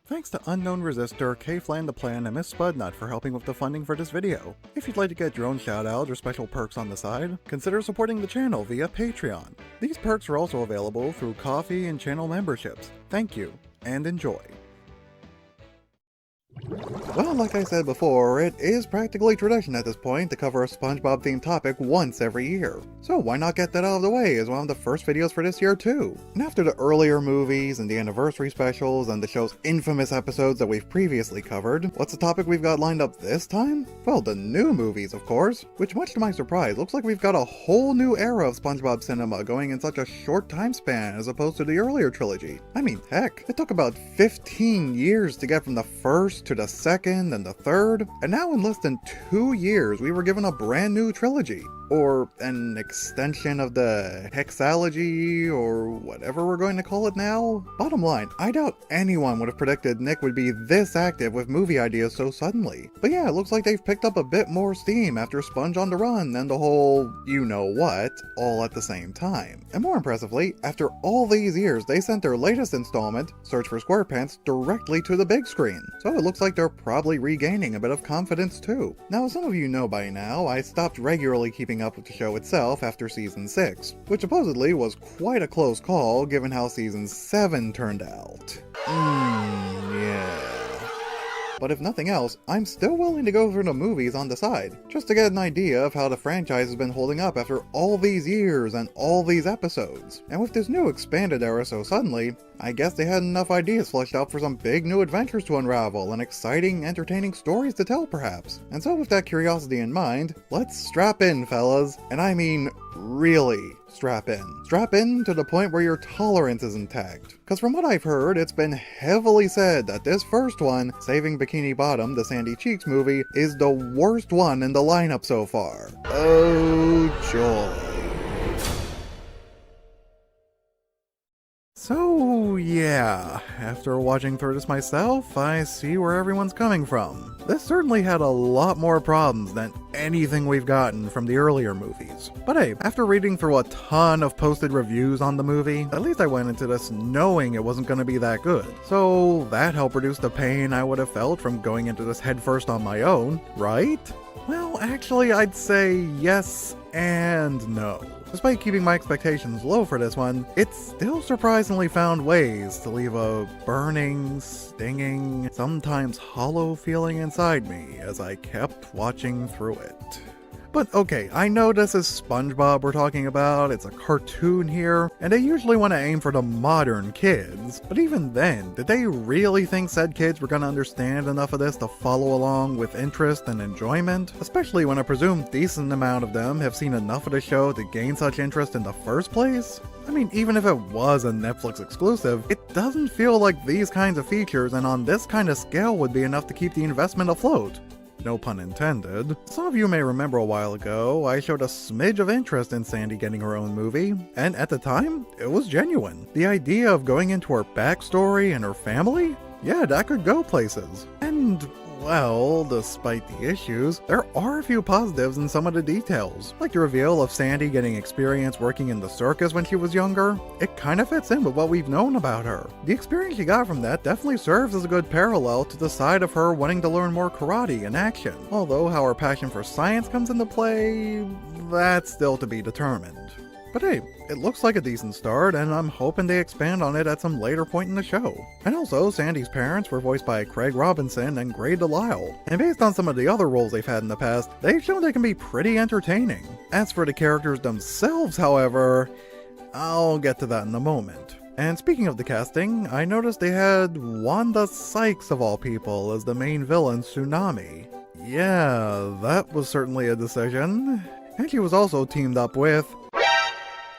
Thanks to Unknown Resistor, K-Flan the Plan, and Miss Spudnut for helping with the funding for this video. If you'd like to get your own shoutouts or special perks on the side, consider supporting the channel via Patreon. These perks are also available through coffee and channel memberships. Thank you, and enjoy. Well, like I said before, it is practically tradition at this point to cover a SpongeBob themed topic once every year. So why not get that out of the way as one of the first videos for this year too? And after the earlier movies and the anniversary specials and the show's infamous episodes that we've previously covered, what's the topic we've got lined up this time? Well, the new movies, of course, which much to my surprise, looks like we've got a whole new era of SpongeBob cinema going in such a short time span as opposed to the earlier trilogy. I mean, heck, it took about 15 years to get from the first to the second and the third, and now in less than 2 years we were given a brand new trilogy. Or an extension of the hexalogy, or whatever we're going to call it now. Bottom line, I doubt anyone would have predicted Nick would be this active with movie ideas so suddenly. But yeah, it looks like they've picked up a bit more steam after Sponge on the Run and the whole you-know-what all at the same time. And more impressively, after all these years, they sent their latest installment, Search for Squarepants, directly to the big screen. So it looks like they're probably regaining a bit of confidence too. Now, as some of you know by now, I stopped regularly keeping up with the show itself after season 6, which supposedly was quite a close call given how season 7 turned out. Yeah. But if nothing else, I'm still willing to go through the movies on the side, just to get an idea of how the franchise has been holding up after all these years and all these episodes. And with this new expanded era so suddenly, I guess they had enough ideas fleshed out for some big new adventures to unravel and exciting, entertaining stories to tell perhaps. And so with that curiosity in mind, let's strap in, fellas. And I mean really strap in. Strap in to the point where your tolerance is intact. Cause from what I've heard, it's been heavily said that this first one, Saving Bikini Bottom, the Sandy Cheeks movie, is the worst one in the lineup so far. Oh joy. So yeah, after watching through this myself, I see where everyone's coming from. This certainly had a lot more problems than anything we've gotten from the earlier movies. But hey, after reading through a ton of posted reviews on the movie, at least I went into this knowing it wasn't going to be that good. So that helped reduce the pain I would have felt from going into this headfirst on my own, right? Well, actually I'd say yes and no. Despite keeping my expectations low for this one, it still surprisingly found ways to leave a burning, stinging, sometimes hollow feeling inside me as I kept watching through it. But okay, I know this is SpongeBob we're talking about, it's a cartoon here, and they usually want to aim for the modern kids, but even then, did they really think said kids were going to understand enough of this to follow along with interest and enjoyment? Especially when I presume a decent amount of them have seen enough of the show to gain such interest in the first place? I mean, even if it was a Netflix exclusive, it doesn't feel like these kinds of features and on this kind of scale would be enough to keep the investment afloat. No pun intended. Some of you may remember a while ago, I showed a smidge of interest in Sandy getting her own movie, and at the time, it was genuine. The idea of going into her backstory and her family? Yeah, that could go places. And well, despite the issues, there are a few positives in some of the details. Like the reveal of Sandy getting experience working in the circus when she was younger. It kind of fits in with what we've known about her. The experience she got from that definitely serves as a good parallel to the side of her wanting to learn more karate and action. Although how her passion for science comes into play, that's still to be determined. But hey, it looks like a decent start, and I'm hoping they expand on it at some later point in the show. And also, Sandy's parents were voiced by Craig Robinson and Gray Delisle, and based on some of the other roles they've had in the past, they've shown they can be pretty entertaining. As for the characters themselves, however, I'll get to that in a moment. And speaking of the casting, I noticed they had Wanda Sykes of all people as the main villain, Tsunami. Yeah, that was certainly a decision. And she was also teamed up with...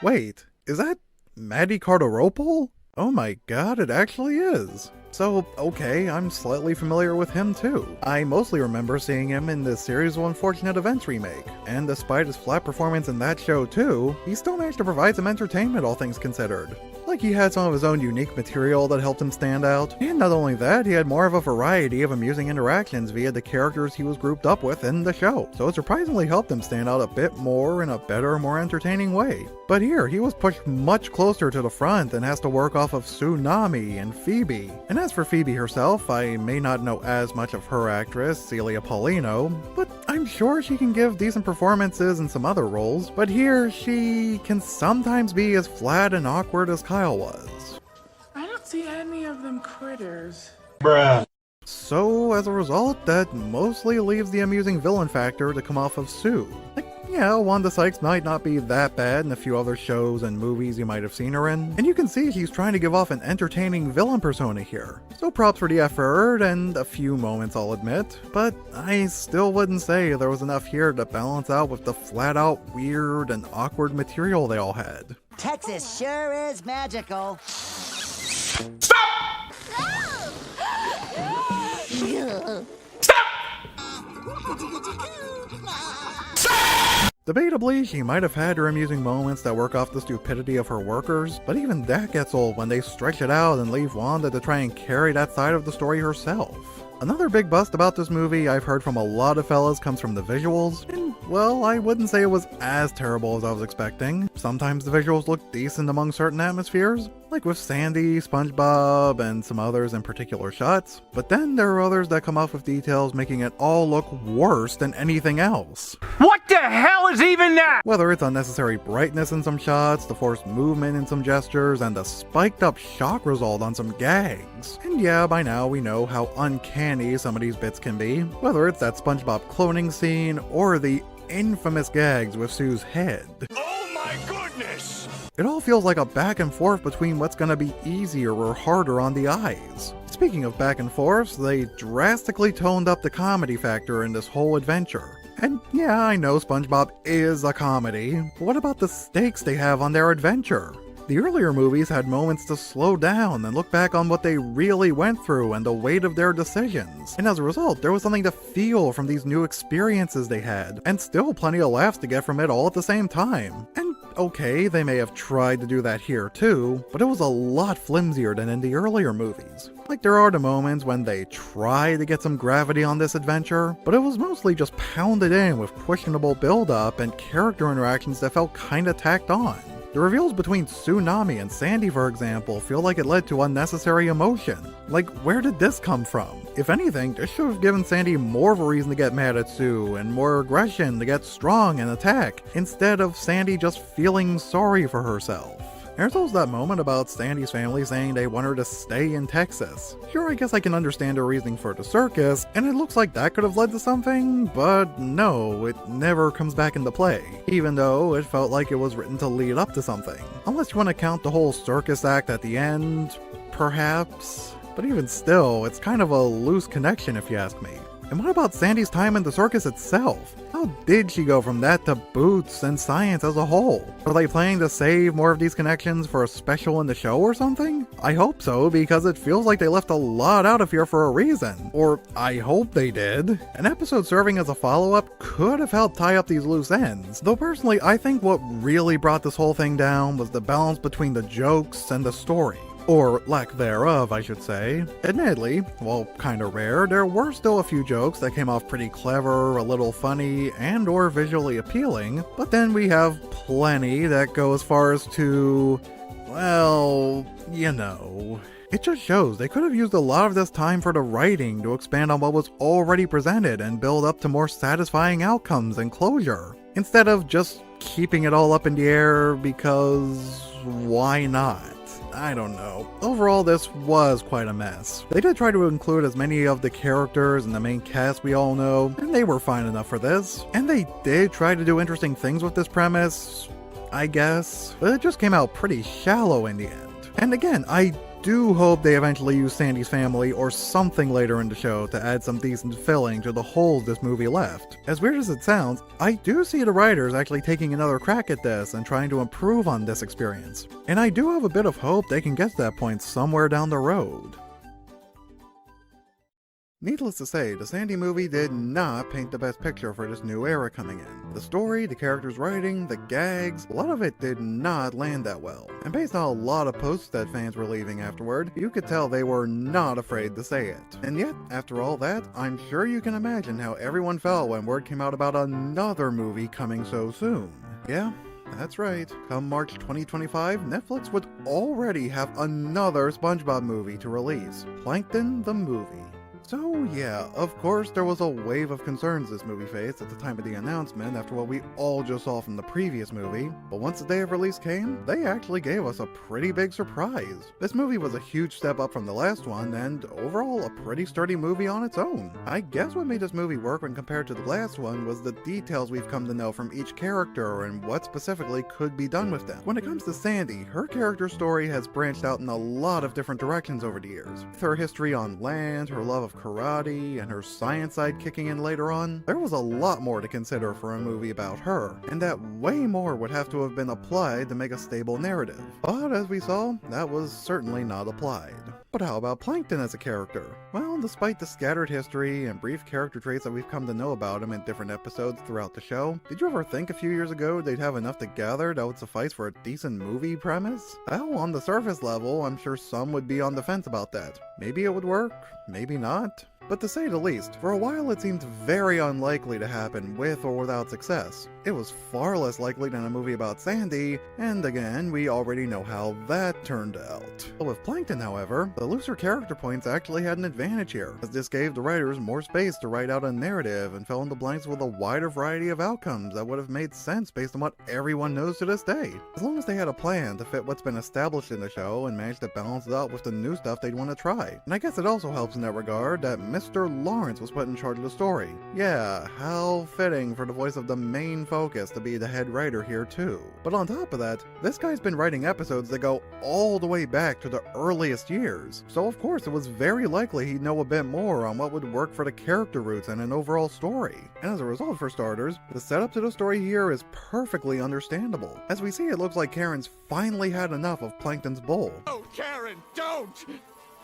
Wait, is that Maddie Carteropol? Oh my god, it actually is. So, okay, I'm slightly familiar with him too. I mostly remember seeing him in the Series of Unfortunate Events remake, and despite his flat performance in that show too, he still managed to provide some entertainment all things considered. Like he had some of his own unique material that helped him stand out, and not only that, he had more of a variety of amusing interactions via the characters he was grouped up with in the show, so it surprisingly helped him stand out a bit more in a better, more entertaining way. But here, he was pushed much closer to the front and has to work off of Tsunami and Phoebe. And as for Phoebe herself, I may not know as much of her actress, Celia Paulino, but I'm sure she can give decent performances in some other roles. But here, she can sometimes be as flat and awkward as Kyle was. I don't see any of them critters. Bruh. So, as a result, that mostly leaves the amusing villain factor to come off of Sue. Like, yeah, Wanda Sykes might not be that bad in a few other shows and movies you might have seen her in, and you can see she's trying to give off an entertaining villain persona here. So props for the effort, and a few moments I'll admit, but I still wouldn't say there was enough here to balance out with the flat-out weird and awkward material they all had. Texas sure is magical. Debatably, she might have had her amusing moments that work off the stupidity of her workers, but even that gets old when they stretch it out and leave Wanda to try and carry that side of the story herself. Another big bust about this movie I've heard from a lot of fellas comes from the visuals, and well, I wouldn't say it was as terrible as I was expecting. Sometimes the visuals look decent among certain atmospheres, like with Sandy, SpongeBob, and some others in particular shots, but then there are others that come off with details making it all look worse than anything else. What the hell is even that? Whether it's unnecessary brightness in some shots, the forced movement in some gestures, and the spiked up shock result on some gags. And yeah, by now we know how uncanny some of these bits can be, whether it's that SpongeBob cloning scene or the infamous gags with Sue's head. Oh my goodness! It all feels like a back and forth between what's gonna be easier or harder on the eyes. Speaking of back and forths, they drastically toned up the comedy factor in this whole adventure. And yeah, I know SpongeBob is a comedy, but what about the stakes they have on their adventure? The earlier movies had moments to slow down and look back on what they really went through and the weight of their decisions. And as a result, there was something to feel from these new experiences they had, and still plenty of laughs to get from it all at the same time. And okay, they may have tried to do that here too, but it was a lot flimsier than in the earlier movies. Like, there are the moments when they try to get some gravity on this adventure, but it was mostly just pounded in with questionable build-up and character interactions that felt kinda tacked on. The reveals between Tsunami and Sandy, for example, feel like it led to unnecessary emotion. Like, where did this come from? If anything, this should have given Sandy more of a reason to get mad at Sue, and more aggression to get strong and attack, instead of Sandy just feeling sorry for herself. There's also that moment about Sandy's family saying they want her to stay in Texas. Sure, I guess I can understand her reasoning for the circus, and it looks like that could have led to something, but no, it never comes back into play, even though it felt like it was written to lead up to something. Unless you want to count the whole circus act at the end, perhaps? But even still, it's kind of a loose connection if you ask me. And what about Sandy's time in the circus itself? How did she go from that to Boots and science as a whole? Are they planning to save more of these connections for a special in the show or something? I hope so, because it feels like they left a lot out of here for a reason. Or I hope they did. An episode serving as a follow-up could have helped tie up these loose ends. Though personally, I think what really brought this whole thing down was the balance between the jokes and the story. Or lack thereof, I should say. Admittedly, while kinda rare, there were still a few jokes that came off pretty clever, a little funny, and or visually appealing, but then we have plenty that go as far as to, well, you know. It just shows they could have used a lot of this time for the writing to expand on what was already presented and build up to more satisfying outcomes and closure, instead of just keeping it all up in the air because why not? I don't know. Overall, this was quite a mess. They did try to include as many of the characters and the main cast we all know, and they were fine enough for this. And they did try to do interesting things with this premise, I guess, but it just came out pretty shallow in the end. And again, I do hope they eventually use Sandy's family or something later in the show to add some decent filling to the holes this movie left. As weird as it sounds, I do see the writers actually taking another crack at this and trying to improve on this experience. And I do have a bit of hope they can get to that point somewhere down the road. Needless to say, the Sandy movie did not paint the best picture for this new era coming in. The story, the characters' writing, the gags, a lot of it did not land that well. And based on a lot of posts that fans were leaving afterward, you could tell they were not afraid to say it. And yet, after all that, I'm sure you can imagine how everyone felt when word came out about another movie coming so soon. Yeah, That's right, come March 2025, Netflix would already have another SpongeBob movie to release, Plankton the Movie. So yeah, of course there was a wave of concerns this movie faced at the time of the announcement after what we all just saw from the previous movie, but once the day of release came, they actually gave us a pretty big surprise. This movie was a huge step up from the last one, and overall a pretty sturdy movie on its own. I guess what made this movie work when compared to the last one was the details we've come to know from each character and what specifically could be done with them. When it comes to Sandy, her character story has branched out in a lot of different directions over the years. With her history on land, her love of karate, and her science side kicking in later on, there was a lot more to consider for a movie about her, and that way more would have to have been applied to make a stable narrative. But as we saw, that was certainly not applied. But how about Plankton as a character? Well, despite the scattered history and brief character traits that we've come to know about him in different episodes throughout the show, did you ever think a few years ago they'd have enough together that would suffice for a decent movie premise? Well, on the surface level, I'm sure some would be on the fence about that. Maybe it would work, maybe not. But to say the least, for a while it seemed very unlikely to happen with or without success. It was far less likely than a movie about Sandy, and again, we already know how that turned out. But with Plankton, however, the looser character points actually had an advantage here, as this gave the writers more space to write out a narrative and fill in the blanks with a wider variety of outcomes that would have made sense based on what everyone knows to this day. As long as they had a plan to fit what's been established in the show and managed to balance it out with the new stuff they'd want to try. And I guess it also helps in that regard that Mr. Lawrence was put in charge of the story. Yeah, how fitting for the voice of the main focus to be the head writer here too. But on top of that, this guy's been writing episodes that go all the way back to the earliest years, so of course it was very likely he'd know a bit more on what would work for the character roots and an overall story. And as a result, for starters, the setup to the story here is perfectly understandable. As we see, it looks like Karen's finally had enough of Plankton's bowl. Oh, Karen, don't!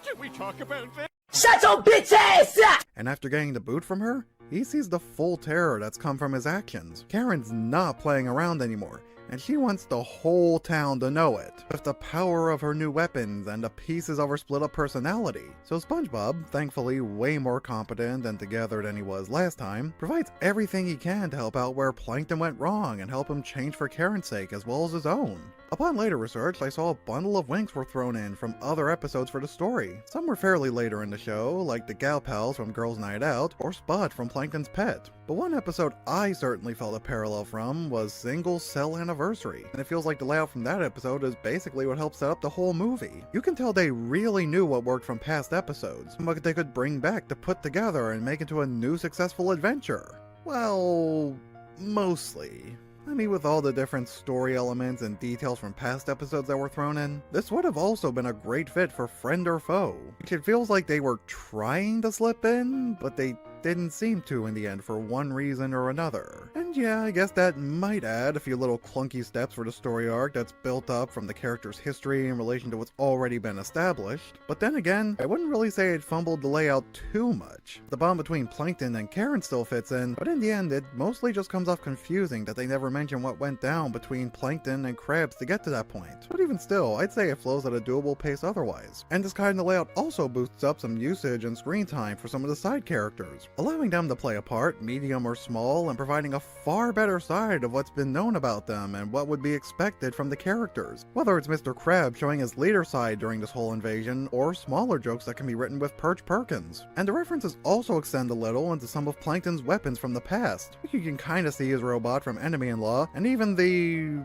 Can we talk about this? Shut your bitch ass up! And after getting the boot from her, he sees the full terror that's come from his actions. Karen's not playing around anymore, and she wants the whole town to know it, with the power of her new weapons and the pieces of her split up personality. So SpongeBob, thankfully way more competent and together than he was last time, provides everything he can to help out where Plankton went wrong and help him change for Karen's sake as well as his own. Upon later research, I saw a bundle of winks were thrown in from other episodes for the story. Some were fairly later in the show, like the Gal Pals from Girls Night Out, or Spot from Plankton's Pet. But one episode I certainly felt a parallel from was Single Cell Anniversary, and it feels like the layout from that episode is basically what helped set up the whole movie. You can tell they really knew what worked from past episodes, and what they could bring back to put together and make into a new successful adventure. Well, mostly. I mean, with all the different story elements and details from past episodes that were thrown in, this would have also been a great fit for Friend or Foe, which it feels like they were trying to slip in, but they didn't seem to in the end for one reason or another. And yeah, I guess that might add a few little clunky steps for the story arc that's built up from the character's history in relation to what's already been established. But then again, I wouldn't really say it fumbled the layout too much. The bond between Plankton and Karen still fits in, but in the end it mostly just comes off confusing that they never mention what went down between Plankton and Krabs to get to that point. But even still, I'd say it flows at a doable pace otherwise. And this kind of layout also boosts up some usage and screen time for some of the side characters, allowing them to play a part, medium or small, and providing a far better side of what's been known about them and what would be expected from the characters. Whether it's Mr. Krabs showing his leader side during this whole invasion, or smaller jokes that can be written with Perch Perkins. And the references also extend a little into some of Plankton's weapons from the past. You can kinda see his robot from Enemy in Law, and even the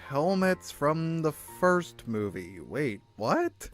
helmets from the first movie. Wait, what?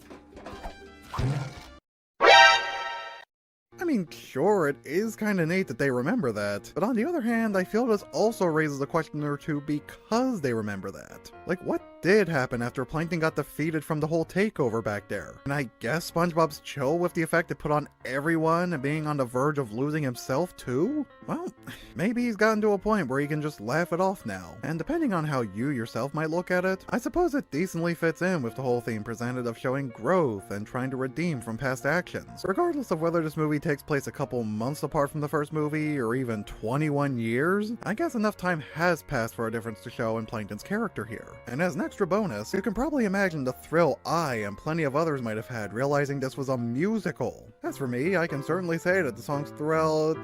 I mean, sure, it is kinda neat that they remember that, but on the other hand, I feel this also raises a question or two because they remember that. Like, what did happen after Plankton got defeated from the whole takeover back there? And I guess SpongeBob's chill with the effect it put on everyone and being on the verge of losing himself too? Well, maybe he's gotten to a point where he can just laugh it off now. And depending on how you yourself might look at it, I suppose it decently fits in with the whole theme presented of showing growth and trying to redeem from past actions. Regardless of whether this movie takes place a couple months apart from the first movie, or even 21 years, I guess enough time has passed for a difference to show in Plankton's character here. And as next extra bonus, you can probably imagine the thrill I and plenty of others might have had realizing this was a musical. As for me, I can certainly say that the songs throughout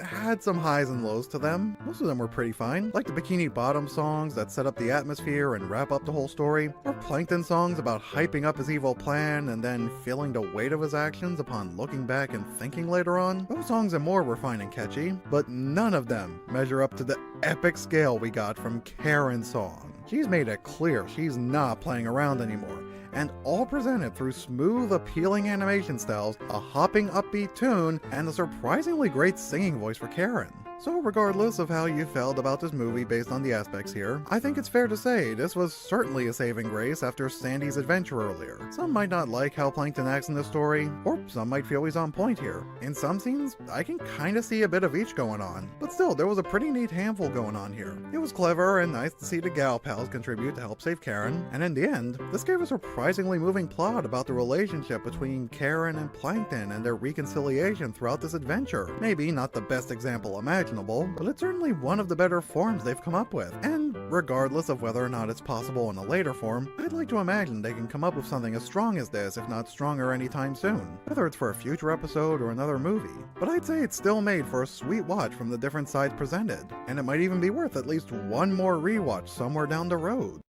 had some highs and lows to them. Most of them were pretty fine, like the Bikini Bottom songs that set up the atmosphere and wrap up the whole story, or Plankton songs about hyping up his evil plan and then feeling the weight of his actions upon looking back and thinking later on. Those songs and more were fine and catchy, but none of them measure up to the epic scale we got from Karen's song. She's made it clear she's not playing around anymore, and all presented through smooth, appealing animation styles, a hopping upbeat tune, and a surprisingly great singing voice for Karen. So regardless of how you felt about this movie based on the aspects here, I think it's fair to say this was certainly a saving grace after Sandy's adventure earlier. Some might not like how Plankton acts in the story, or some might feel he's on point here. In some scenes, I can kinda see a bit of each going on, but still, there was a pretty neat handful going on here. It was clever and nice to see the gal pals contribute to help save Karen, and in the end, this gave a surprisingly moving plot about the relationship between Karen and Plankton and their reconciliation throughout this adventure. Maybe not the best example imaginable, but it's certainly one of the better forms they've come up with. And regardless of whether or not it's possible in a later form, I'd like to imagine they can come up with something as strong as this, if not stronger anytime soon, whether it's for a future episode or another movie. But I'd say it's still made for a sweet watch from the different sides presented, and it might even be worth at least one more rewatch somewhere down the road.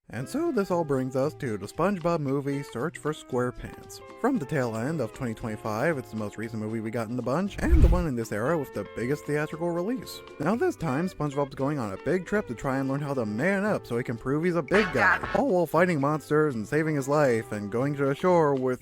And so this all brings us to the SpongeBob movie Search for Squarepants. From the tail end of 2025, it's the most recent movie we got in the bunch, and the one in this era with the biggest theatrical release. Now this time, SpongeBob's going on a big trip to try and learn how to man up so he can prove he's a big guy, all while fighting monsters and saving his life and going to the shore with...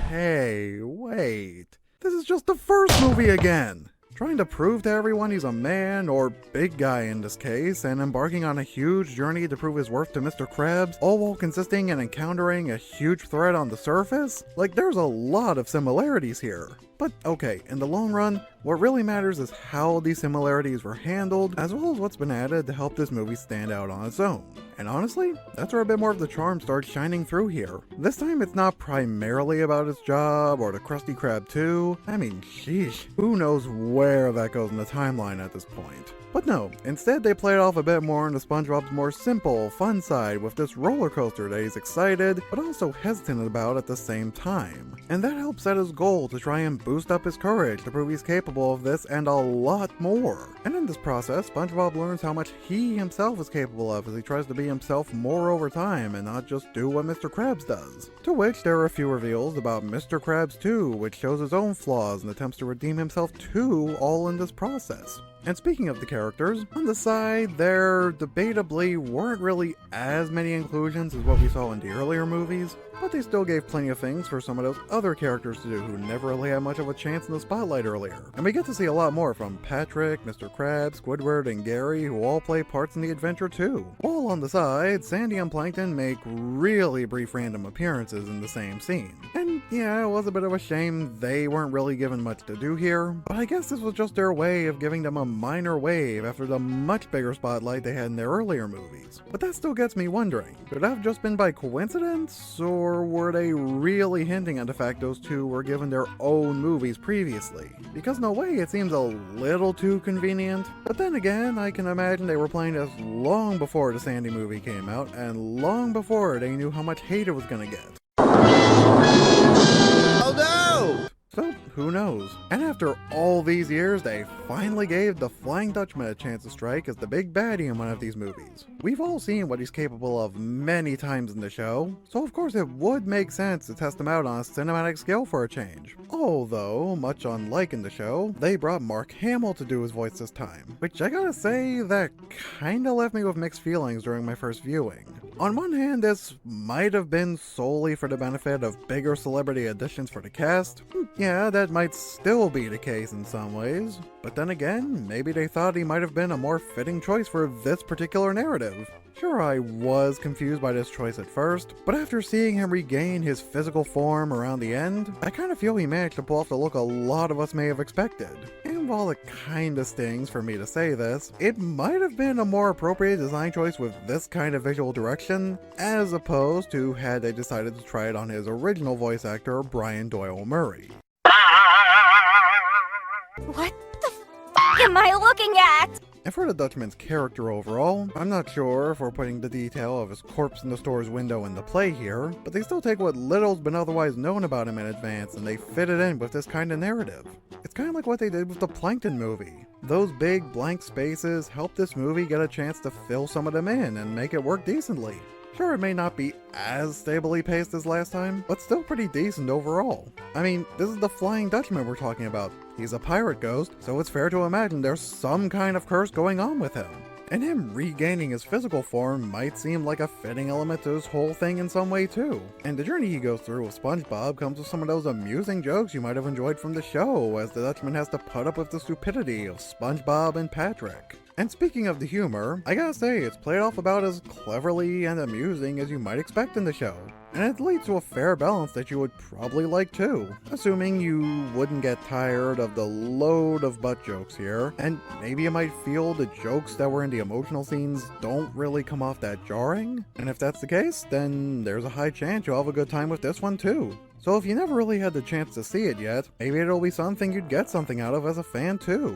Hey, wait. This is just the first movie again! Trying to prove to everyone he's a man, or big guy in this case, and embarking on a huge journey to prove his worth to Mr. Krabs, all while consisting in encountering a huge threat on the surface? Like, there's a lot of similarities here. But okay, in the long run, what really matters is how these similarities were handled, as well as what's been added to help this movie stand out on its own. And honestly, that's where a bit more of the charm starts shining through here. This time it's not primarily about his job or the Krusty Krab 2. I mean, sheesh, who knows where that goes in the timeline at this point. But no, instead they played off a bit more into SpongeBob's more simple, fun side with this roller coaster that he's excited, but also hesitant about at the same time. And that helps set his goal to try and boost up his courage to prove he's capable of this and a lot more. And in this process, SpongeBob learns how much he himself is capable of as he tries to be himself more over time and not just do what Mr. Krabs does. To which there are a few reveals about Mr. Krabs too, which shows his own flaws and attempts to redeem himself too, all in this process. And speaking of the characters, on the side, there debatably weren't really as many inclusions as what we saw in the earlier movies, but they still gave plenty of things for some of those other characters to do who never really had much of a chance in the spotlight earlier. And we get to see a lot more from Patrick, Mr. Krabs, Squidward, and Gary, who all play parts in the adventure too. While on the side, Sandy and Plankton make really brief random appearances in the same scene. And yeah, it was a bit of a shame they weren't really given much to do here, but I guess this was just their way of giving them a minor wave after the much bigger spotlight they had in their earlier movies. But that still gets me wondering, could that have just been by coincidence, or were they really hinting at the fact those two were given their own movies previously? Because in a way it seems a little too convenient, but then again I can imagine they were playing this long before the Sandy movie came out and long before they knew how much hate it was gonna get. Oh no! So, who knows? And after all these years, they finally gave the Flying Dutchman a chance to strike as the big baddie in one of these movies. We've all seen what he's capable of many times in the show, so of course it would make sense to test him out on a cinematic scale for a change. Although, much unlike in the show, they brought Mark Hamill to do his voice this time, which I gotta say, that kinda left me with mixed feelings during my first viewing. On one hand, this might have been solely for the benefit of bigger celebrity additions for the cast. Yeah, that might still be the case in some ways. But then again, maybe they thought he might have been a more fitting choice for this particular narrative. Sure, I was confused by this choice at first, but after seeing him regain his physical form around the end, I kinda feel he managed to pull off the look a lot of us may have expected. And while it kinda stings for me to say this, it might have been a more appropriate design choice with this kind of visual direction, as opposed to had they decided to try it on his original voice actor, Brian Doyle Murray. What the f*** am I looking at? And for the Dutchman's character overall, I'm not sure if we're putting the detail of his corpse in the store's window into play here, but they still take what little's been otherwise known about him in advance and they fit it in with this kind of narrative. It's kind of like what they did with the Plankton movie. Those big blank spaces help this movie get a chance to fill some of them in and make it work decently. Sure, it may not be as stably paced as last time, but still pretty decent overall. I mean, this is the Flying Dutchman we're talking about. He's a pirate ghost, so it's fair to imagine there's some kind of curse going on with him. And him regaining his physical form might seem like a fitting element to this whole thing in some way too. And the journey he goes through with SpongeBob comes with some of those amusing jokes you might have enjoyed from the show, as the Dutchman has to put up with the stupidity of SpongeBob and Patrick. And speaking of the humor, I gotta say, it's played off about as cleverly and amusing as you might expect in the show. And it leads to a fair balance that you would probably like too, assuming you wouldn't get tired of the load of butt jokes here, and maybe you might feel the jokes that were in the emotional scenes don't really come off that jarring. And if that's the case, then there's a high chance you'll have a good time with this one too. So if you never really had the chance to see it yet, maybe it'll be something you'd get something out of as a fan too.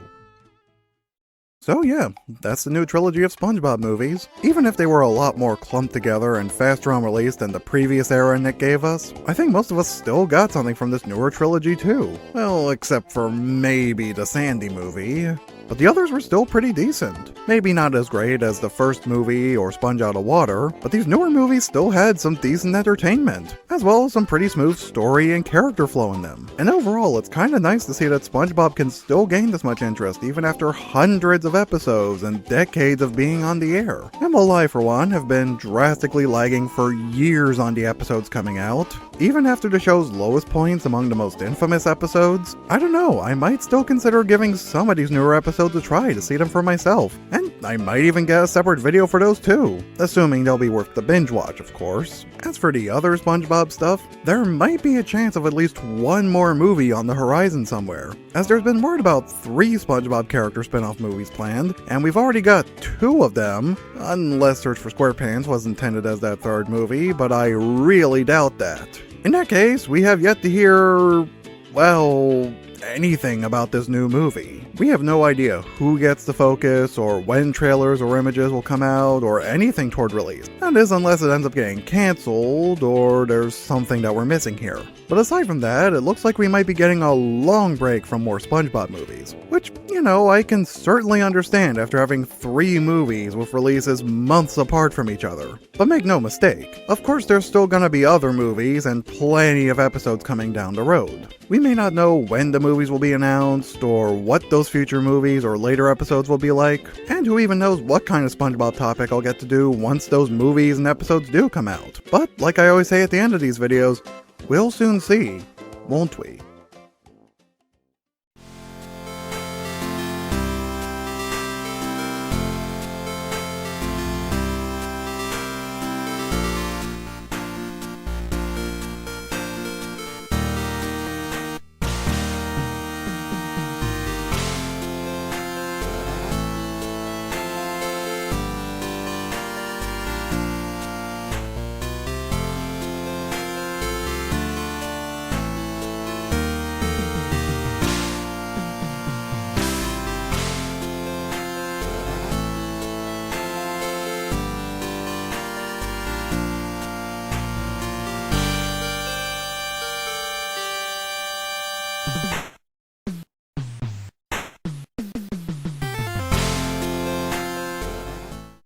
So yeah, that's the new trilogy of SpongeBob movies. Even if they were a lot more clumped together and faster on release than the previous era Nick gave us, I think most of us still got something from this newer trilogy too. Well, except for maybe the Sandy movie. But the others were still pretty decent. Maybe not as great as the first movie or Sponge Out of Water, but these newer movies still had some decent entertainment, as well as some pretty smooth story and character flow in them. And overall, it's kinda nice to see that SpongeBob can still gain this much interest even after hundreds of episodes and decades of being on the air. And while I, for one, have been drastically lagging for years on the episodes coming out, even after the show's lowest points among the most infamous episodes, I don't know, I might still consider giving some of these newer episodes a try to see them for myself. And I might even get a separate video for those too, assuming they'll be worth the binge watch, of course. As for the other SpongeBob stuff, there might be a chance of at least one more movie on the horizon somewhere, as there's been word about 3 SpongeBob character spin-off movies planned, and we've already got 2 of them, unless Search for Squarepants was intended as that 3rd movie, but I really doubt that. In that case, we have yet to hear, well, anything about this new movie. We have no idea who gets the focus, or when trailers or images will come out, or anything toward release. That is, unless it ends up getting cancelled, or there's something that we're missing here. But aside from that, it looks like we might be getting a long break from more SpongeBob movies. Which, you know, I can certainly understand after having 3 movies with releases months apart from each other. But make no mistake, of course there's still gonna be other movies and plenty of episodes coming down the road. We may not know when the movies will be announced, or what those future movies or later episodes will be like, and who even knows what kind of SpongeBob topic I'll get to do once those movies and episodes do come out. But like I always say at the end of these videos, we'll soon see, won't we?